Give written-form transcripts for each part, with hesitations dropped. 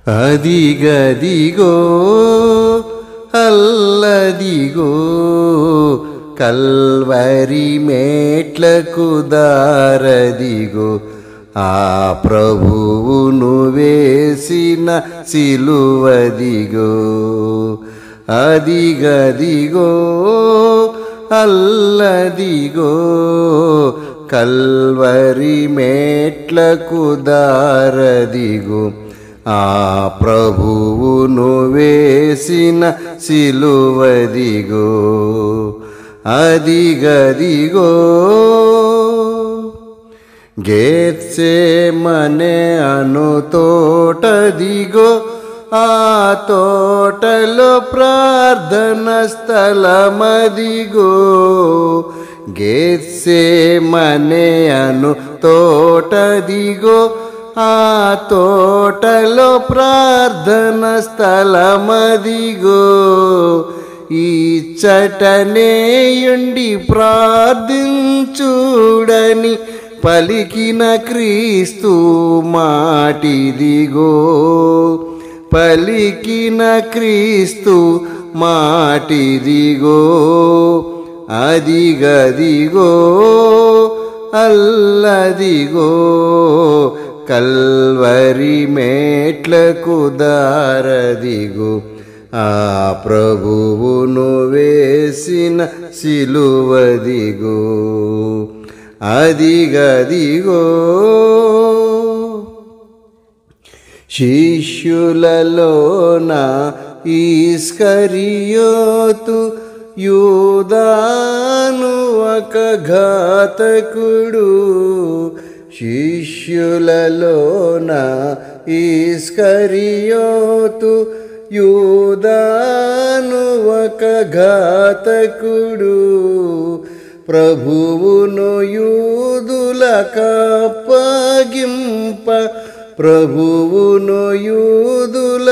అదిగదిగో అల్లదిగో కల్వరి మేట్లకు దారదిగో ఆ ప్రభువును వేసిన సిలువదిగో. అదిగదిగో అల్లదిగో కల్వరి మేట్లకు దారదిగో ఆ ప్రభువును వేసిన సిలువదిగో. అదిగదిగో గెత్సేమనే అను తోటదిగో ఆ తోటలో ప్రార్థన స్థలమదిగో. గెత్సేమనే అను తోటదిగో ఆ తోటలో ప్రార్థన స్థలమదిగో. ఇచ్చటనేయుండి ప్రార్థించుడని పలికిన క్రీస్తు మాటిదిగో. పలికిన క్రీస్తు మాటిదిగో. అదిగదిగో అల్లదిగో కల్వరి మేట్లకు దారదిగో ఆ ప్రభువును వేసిన సిలువదిగో. అదిగదిగో శిష్యులలోన ఇస్కరియోతు యూదాను ఒక ఘాతకుడు. శిష్యులలోన ఇస్కరియోతు యూదాను ఒక ఘాతకుడు. ప్రభువును యూదులకప్పగింప ప్రభువును యూదులకప్పగింప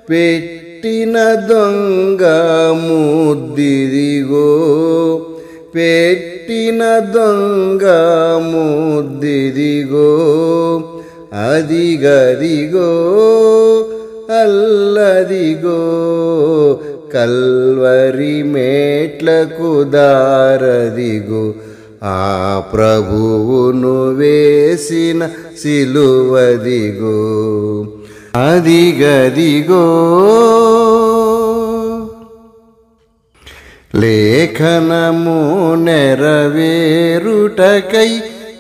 పెట్టిన దొంగ ముద్దిదిగో. పెట్టిన దొంగ ముద్దిదిగో. అదిగదిగో అల్లదిగో కల్వరి మేట్లకు దారదిగో ఆ ప్రభువును వేసిన సిలువదిగో. అదిగదిగో లేఖనము నెరవేరుటకై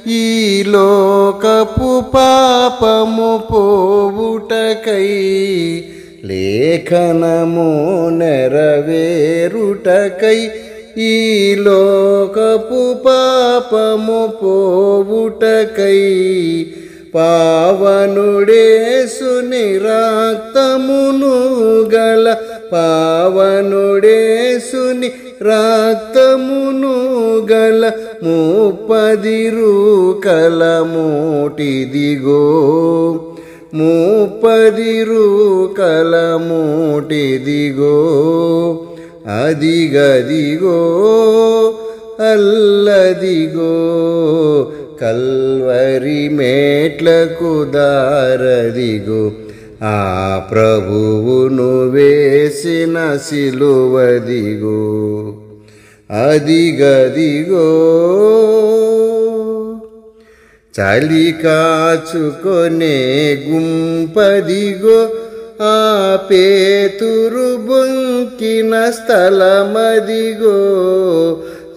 ఈ లోకపు పాపము పోవుటకై. లేఖనము నెరవేరుటకై ఈ లోకపు పాపము పోవుటకై. పావనుడేసుని రక్తమును గల పావనుడేసుని రక్తమును గల 30 రూకల మూటిదిగో. 30 రూకల మూటిదిగో. అదిగదిగో అల్లదిగో కల్వరి మేట్లకు దారదిగో ఆ ప్రభువును వేసిన సిలువదిగో. అదిగదిగో చలి కాచుకొనే గుంపదిగో ఆ పేతురు బొంకిన స్థలమదిగో.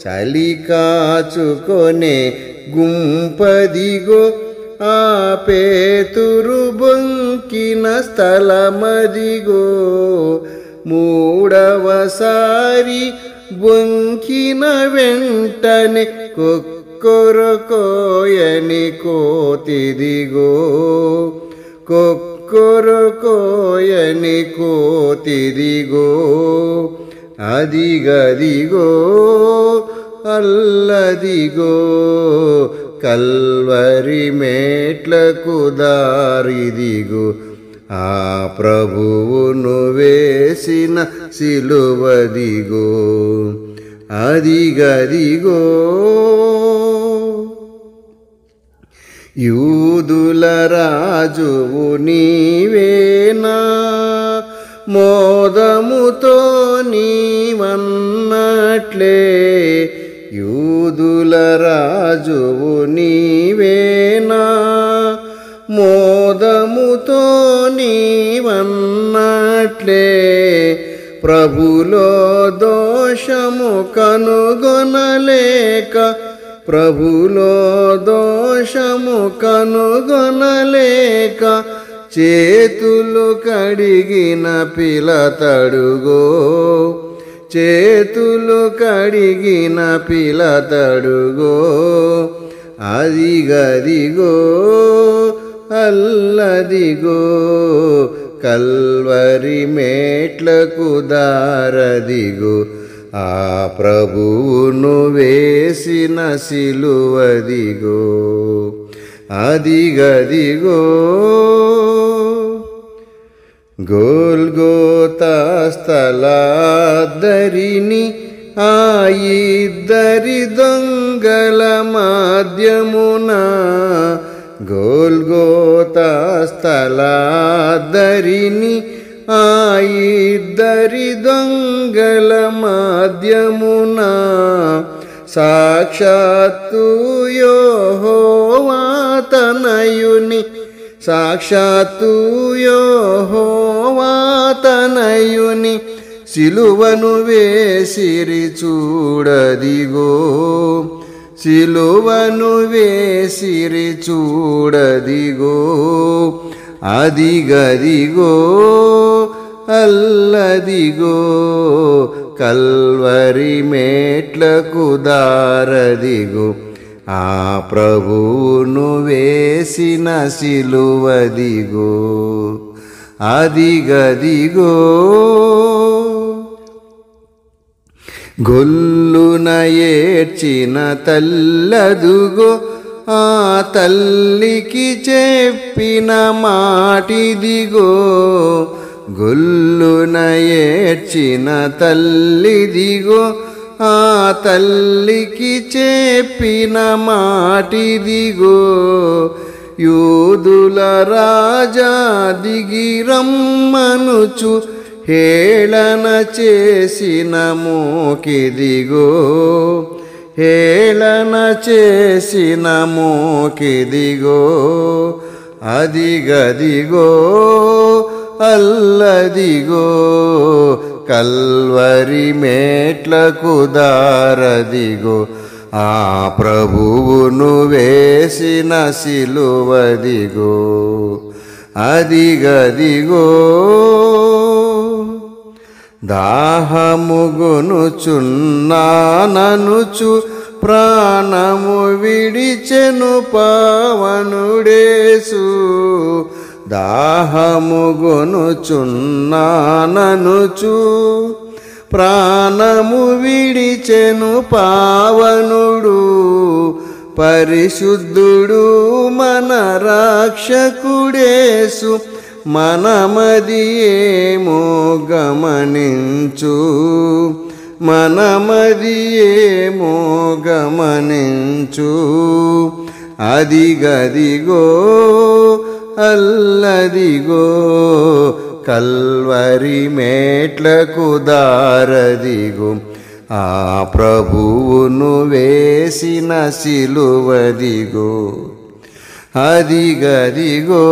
చలి కాచుకొనే గుంపదిగో ఆ పేతురు బొంకిన స్థలమదిగో. మూడవసారి బొంకిన వెంటనే కొక్కొరకోయని కోతిదిగో. కొక్కొరకోయని కోతిదిగో. అదిగదిగో అల్లదిగో కల్వరి మేట్లకు దారిదిగో ఆ ప్రభువును వేసిన సిలువదిగో. అదిగదిగో యూదుల రాజువు నీవేనా, మోదముతో నీవన్నట్లే. యూదుల రాజువు నీవేనా, మోదముతో నీవన్నట్లే. ప్రభులో దోషము కనుగొనలేక, ప్రభులో దోషము కనుగొనలేక, చేతులు కడిగిన పిలతడుగో, చేతులు కడిగిన పిలతడుగో. అదిగదిగో అల్లదిగో, కల్వరి మేట్లకు దారదిగో. ఆ ప్రభువును వేసిన సిలువదిగో, అదిగదిగో. గోల్గోతా స్థలాద్దరిని ఆ ఇద్దరి దొంగల మాధ్యమున, గోల్గోతా స్థలాద్దరిని ఆ ఇద్దరి దొంగల మాధ్యమున, సాక్షాత్తు యెహోవా తనయుని, సాక్షాత్తు యెహోవా తనయుని సిలువను వేసిరి చూడదిగో, సిలువను వేసిరి చూడదిగో. అదిగదిగో అల్లదిగో, కల్వరి మేట్లకు దారదిగో. ఆ ప్రభువును వేసిన సిలువదిగో, అదిగదిగో. గొల్లున ఏడ్చిన తల్లదుగో, ఆ తల్లికి చెప్పిన మాటిదిగో. గొల్లున ఏడ్చిన తల్లిదిగో, ఆ తల్లికి చెప్పిన మాటిదిగో. యూదుల రాజా దిగిరమ్మనుచు హేళన చేసిన మోకిదిగో, హేళన చేసిన మోకిదిగో. అదిగదిగో అల్లదిగో, కల్వరి మేట్లకు దారదిగో. ఆ ప్రభువును వేసిన సిలువదిగో, అదిగదిగో. దాహముగొనుచున్నాననుచు ప్రాణము విడిచెను పావనుడేసు, దాహముగొనుచున్నాననుచు ప్రాణము విడిచెను పావనుడు. పరిశుద్ధుడు మన రక్షకుడేసు, మనమదియేమో గమనించు, మనమదియేమో గమనించు. అదిగదిగో అల్లదిగో, కల్వరి మేట్లకు దారదిగో. ఆ ప్రభువును వేసిన సిలువదిగో, అదిగదిగో.